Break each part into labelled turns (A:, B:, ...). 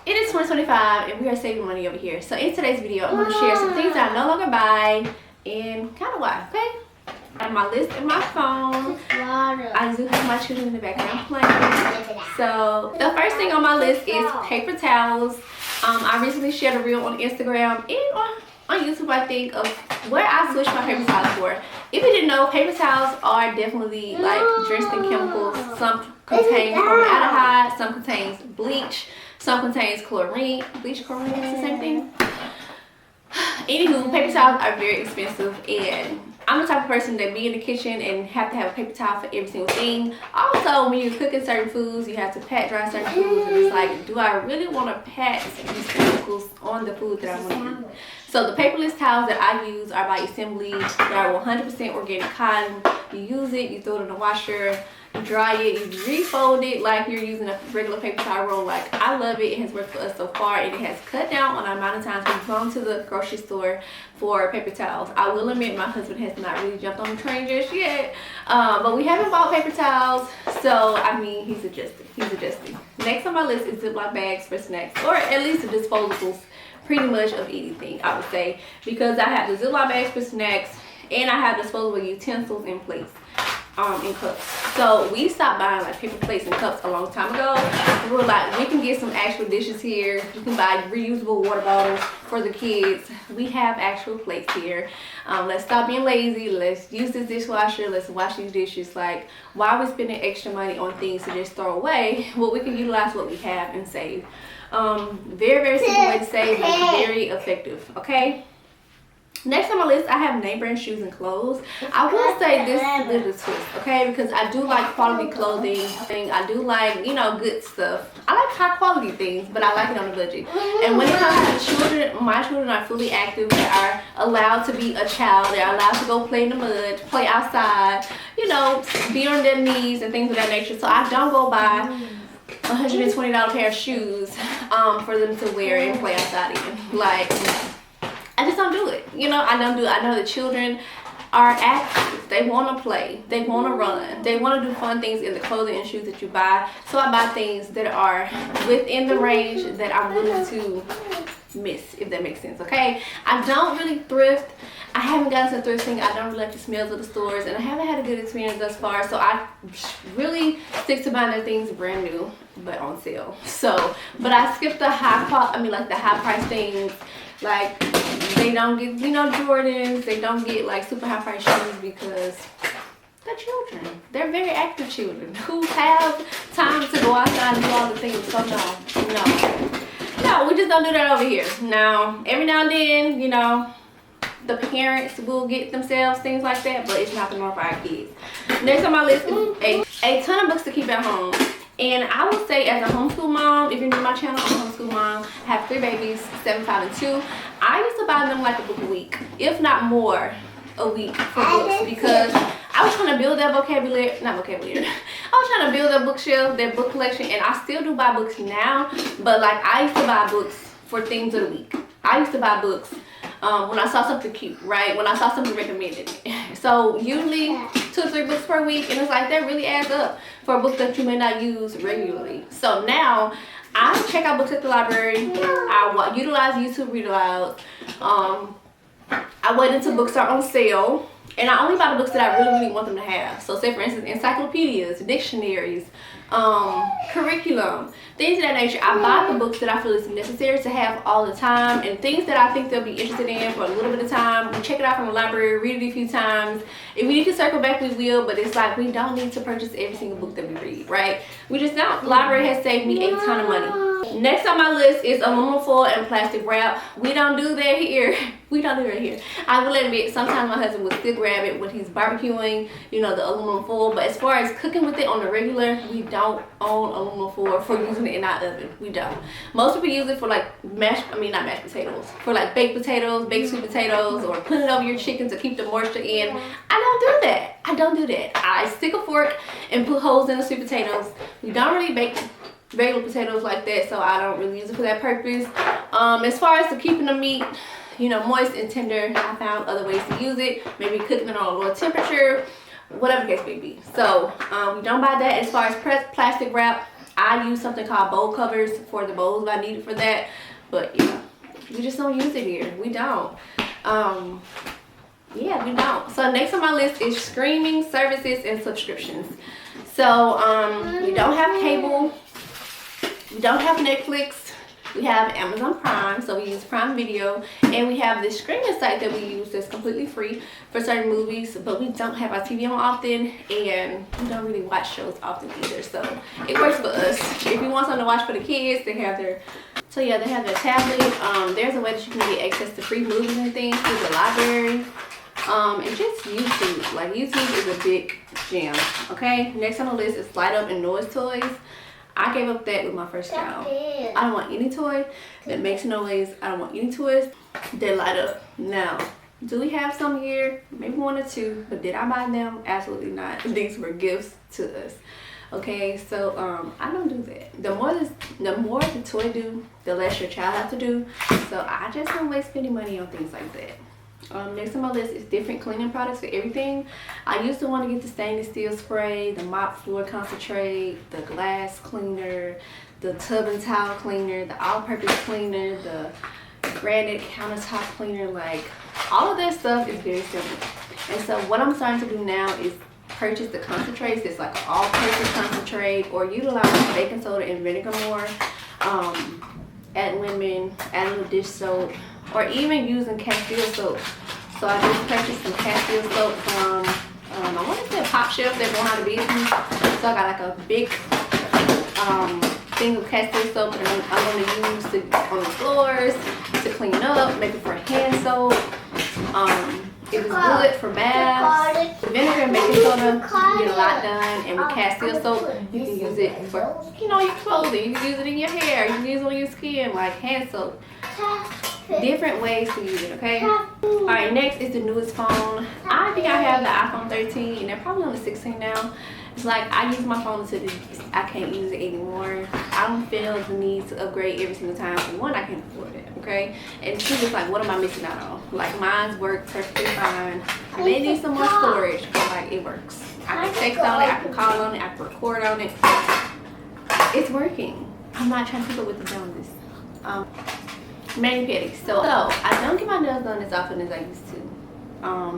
A: It is 2025 and we are saving money over here. So in today's video, I'm going to share some things that I no longer buy and kind of why, okay? I have my list in my phone. I do have my children in the background playing. So the first thing on my list is paper towels. I recently shared a reel on Instagram and on YouTube, I think, of where I switched my paper towels for. If you didn't know, paper towels are definitely like drenched in chemicals. Some contain formaldehyde, some contains bleach, some contains chlorine. Bleach, chlorine is the same thing. Anywho, paper towels are very expensive, and I'm the type of person that be in the kitchen and have to have a paper towel for every single thing. Also, when you're cooking certain foods, you have to pat dry certain foods, and it's like, do I really want to pat these chemicals on the food that I want to eat? So the paperless towels that I use are by Assembly. They are 100% organic cotton. You use it, you throw it in the washer, you dry it, you refold it like you're using a regular paper towel roll. Like, I love it. It has worked for us so far, and it has cut down on the amount of times we've gone to the grocery store for paper towels. I will admit my husband has not really jumped on the train just yet, but we haven't bought paper towels, so I mean, he's adjusting. Next on my list is Ziploc bags for snacks, or at least the disposables pretty much of anything, I would say, because I have the Ziploc bags for snacks and I have disposable utensils and plates and cups. So we stopped buying like paper plates and cups a long time ago. We were like, we can get some actual dishes here. You can buy reusable water bottles for the kids. We have actual plates here. Let's stop being lazy. Let's use this dishwasher. Let's wash these dishes. Like, why are we spending extra money on things to just throw away? Well, we can utilize what we have and save. Very simple way to save, but very effective. Okay, next on my list, I have name brand shoes and clothes. I will say this is a twist, okay, because I do like quality clothing. I do like, you know, good stuff. I like high quality things, but I like it on a budget. And when it comes to children, my children are fully active. They are allowed to be a child. They're allowed to go play in the mud, play outside, you know, be on their knees and things of that nature. So I don't go buy $120 pair of shoes for them to wear and play outside in. Like, I just don't do it. You know, I don't do it. I know the children are active. They want to play. They want to run. They want to do fun things in the clothing and shoes that you buy. So I buy things that are within the range that I'm willing to miss, if that makes sense. Okay, I don't really thrift. I haven't gotten to thrifting. I don't really like the smells of the stores, and I haven't had a good experience thus far. So I really stick to buying their things brand new but on sale. So, but I skip the the high price things. Like, they don't get, you know, Jordans. They don't get like super high price shoes because they're children. They're very active children who have time to go outside and do all the things. So no, we just don't do that over here. Now, every now and then, you know, the parents will get themselves things like that, but it's not the norm for our kids. Next on my list is a ton of books to keep at home. And I would say, as a homeschool mom, if you're new to my channel, I'm a homeschool mom. I have 3 babies, 7, 5, and 2. I used to buy them like a book a week, if not more, a week for books, because I was trying to build their vocabulary, I was trying to build their bookshelf, their book collection, and I still do buy books now, but like, I used to buy books for themes of the week. I used to buy books when I saw something cute, right? When I saw something recommended. So usually 2 or 3 books per week, and it's like that really adds up for a book that you may not use regularly. So now I check out books at the library. I utilize YouTube Read Aloud. I wait until books are on sale, and I only buy the books that I really want them to have. So say for instance, encyclopedias, dictionaries, curriculum, things of that nature. I buy the books that I feel is necessary to have all the time, and things that I think they'll be interested in for a little bit of time. We check it out from the library, read it a few times. If we need to circle back, we will, but it's like, we don't need to purchase every single book that we read, right? We just don't. The library has saved me a ton of money. Next on my list is aluminum foil and plastic wrap. We don't do that here. We don't do that here. I will admit, sometimes my husband will still grab it when he's barbecuing, you know, the aluminum foil. But as far as cooking with it on the regular, we don't own aluminum foil for using it in our oven. We don't. Most people use it for like not mashed potatoes, for like baked potatoes, baked sweet potatoes, or putting it over your chicken to keep the moisture in. I don't do that. I stick a fork and put holes in the sweet potatoes. We don't really bake regular potatoes like that, so I don't really use it for that purpose. As far as keeping the meat, you know, moist and tender, I found other ways to use it. Maybe cooking it on a lower temperature, whatever the case may be. So we don't buy that. As far as plastic wrap, I use something called bowl covers for the bowls I needed for that, but yeah, we just don't use it here. We don't. Yeah, we don't. So next on my list is streaming services and subscriptions. So we don't have cable, we don't have Netflix, we have Amazon Prime, so we use Prime Video, and we have this streaming site that we use that's completely free for certain movies, but we don't have our TV on often, and we don't really watch shows often either, so it works for us. If you want something to watch for the kids, they have their, so yeah, they have their tablet. There's a way that you can get access to free movies and things through the library. And just YouTube. Like, YouTube is a big gem. Okay, next on the list is light up and noise toys. I gave up that with my first child. I don't want any toy that makes noise. I don't want any toys that light up. Now, do we have some here? Maybe one or two, but did I buy them? Absolutely not. These were gifts to us. Okay, so I don't do that. The more the toy do, the less your child have to do. So I just don't waste any money on things like that. Next on my list is different cleaning products for everything. I used to want to get the stainless steel spray, the mop floor concentrate, the glass cleaner, the tub and towel cleaner, the all-purpose cleaner, the granite countertop cleaner. Like, all of that stuff is very simple. And so what I'm starting to do now is purchase the concentrates. It's like all-purpose concentrate, or utilize baking soda and vinegar more. Add lemon, add a little dish soap, or even using Castile soap. So I just purchased some Castile soap from, I want to say Pop Shelf. They know how to business. So I got like a big thing of Castile soap that I'm going to use on the floors to clean up, maybe for hand soap. It was good for baths. Vinegar and baking soda, you can get a lot done. And with Castile soap, you can use it for, you know, your clothing. You can use it in your hair. You can use it on your skin, like hand soap. Different ways to use it, okay? Alright, next is the newest phone. I think I have the iPhone 13, and they're probably on the 16 now. It's like, I use my phone until I can't use it anymore. I don't feel the need to upgrade every single time. For one, I can't afford it, okay? And two, it's like, what am I missing out on? Like, mine's work perfectly fine. I may need some more storage, but like, it works. I can text on it, I can call on it, I can record on it. It's working. I'm not trying to keep up with the Joneses. Mani-pedi. So I don't get my nails done as often as I used to.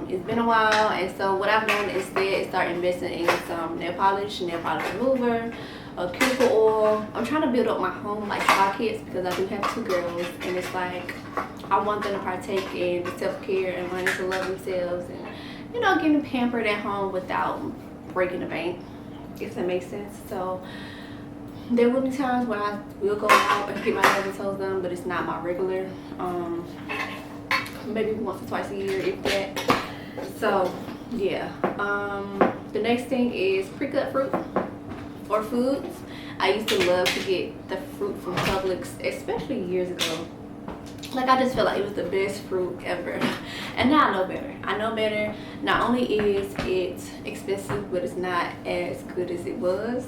A: It's been a while, and so what I've done instead is start investing in some nail polish remover, a cuticle oil. I'm trying to build up my home like spa kits because I do have 2 girls, and it's like I want them to partake in the self-care and learning to love themselves, and you know, getting pampered at home without breaking the bank, if that makes sense. So there will be times where I will go out and get my nails and toes done, but it's not my regular. Maybe once or twice a year, if that. So yeah. The next thing is pre-cut fruit or foods. I used to love to get the fruit from Publix, especially years ago. Like, I just felt like it was the best fruit ever. And now I know better. I know better. Not only is it expensive, but it's not as good as it was.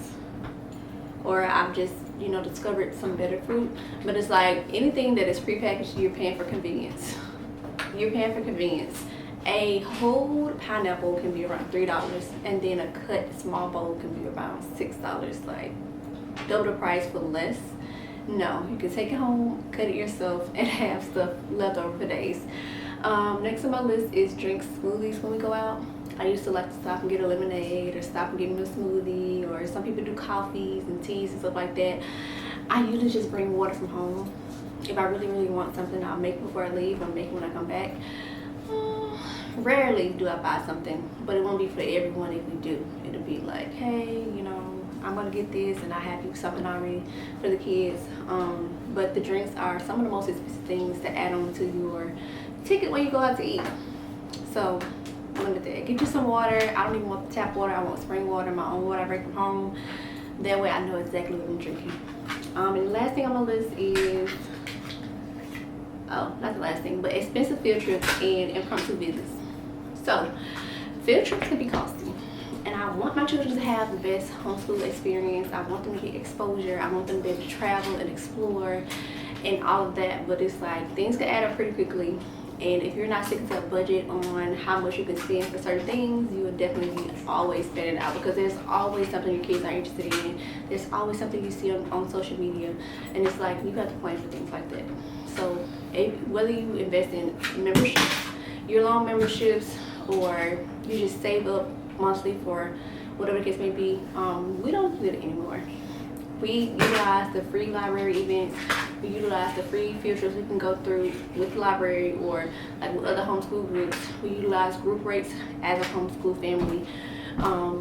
A: Or I've just, you know, discovered some better fruit. But it's like anything that is prepackaged, you're paying for convenience. You're paying for convenience. A whole pineapple can be around $3, and then a cut small bowl can be around $6. Like, double the price for less. No, you can take it home, cut it yourself, and have stuff left over for days. Next on my list is drink smoothies when we go out. I used to like to stop and get a lemonade, or stop and get me a smoothie, or some people do coffees and teas and stuff like that. I usually just bring water from home. If I really want something, I'll make it before I leave, or make it when I come back. Rarely do I buy something, but it won't be for everyone. If we do, it'll be like, hey, you know, I'm gonna get this, and I have you something already for the kids. But the drinks are some of the most expensive things to add on to your ticket when you go out to eat. So limit that. Get you some water. I don't even want the tap water. I want spring water, my own water I bring from home. That way I know exactly what I'm drinking. And the last thing on my list is, oh, not the last thing, but expensive field trips and impromptu visits. So field trips can be costly, and I want my children to have the best homeschool experience. I want them to get exposure. I want them to be able to travel and explore and all of that. But it's like, things can add up pretty quickly, And if you're not sticking to a budget on how much you can spend for certain things, you will definitely be always spending out, because there's always something your kids are interested in. There's always something you see on social media, and it's like you have to plan for things like that. So whether you invest in memberships, year-long memberships, or you just save up monthly for whatever the case may be, we don't do it anymore. We utilize the free library events. We utilize the free field trips we can go through with the library, or like with other homeschool groups. We utilize group rates as a homeschool family.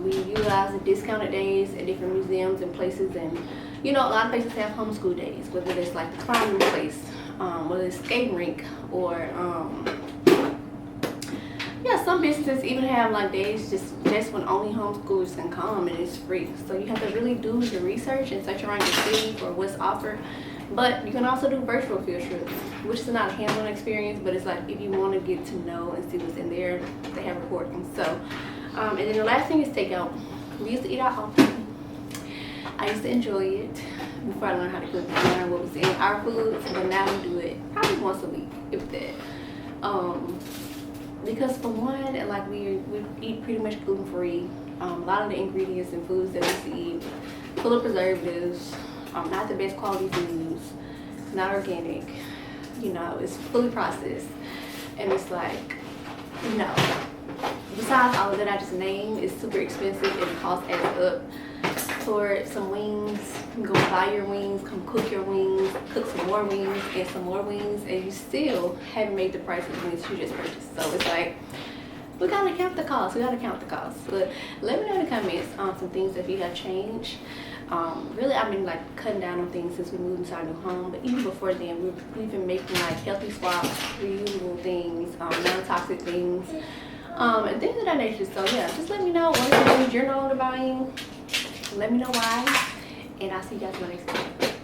A: We utilize the discounted days at different museums and places, and you know, a lot of places have homeschool days, whether it's like the climbing place, whether it's skating rink, or yeah, some businesses even have like days just when only homeschoolers can come, and it's free. So you have to really do your research and search around your city for what's offered. But you can also do virtual field trips, which is not a hands-on experience, but it's like if you want to get to know and see what's in there, they have recordings. So, and then the last thing is takeout. We used to eat out often. I used to enjoy it before I learned how to cook. I learned what was in our foods, but now we do it probably once a week, if that. Because for one, like we eat pretty much gluten-free. A lot of the ingredients and foods that we used to eat, full of preservatives, not the best quality foods, not organic, you know, it's fully processed. And it's like, you know, besides all of that I just named, it's super expensive and the cost adds up. For some wings, you can go buy your wings, come cook your wings, cook some more wings and some more wings, and you still haven't made the price of the wings you just purchased. So it's like, we gotta count the cost. But let me know in the comments some things that you have changed. Really, I've been like cutting down on things since we moved into our new home, but even before then, we've been making like healthy swaps, reusable things, non-toxic things, and things of that nature. So yeah, just let me know what things you're no longer buying. Let me know why, and I'll see you guys in the next video.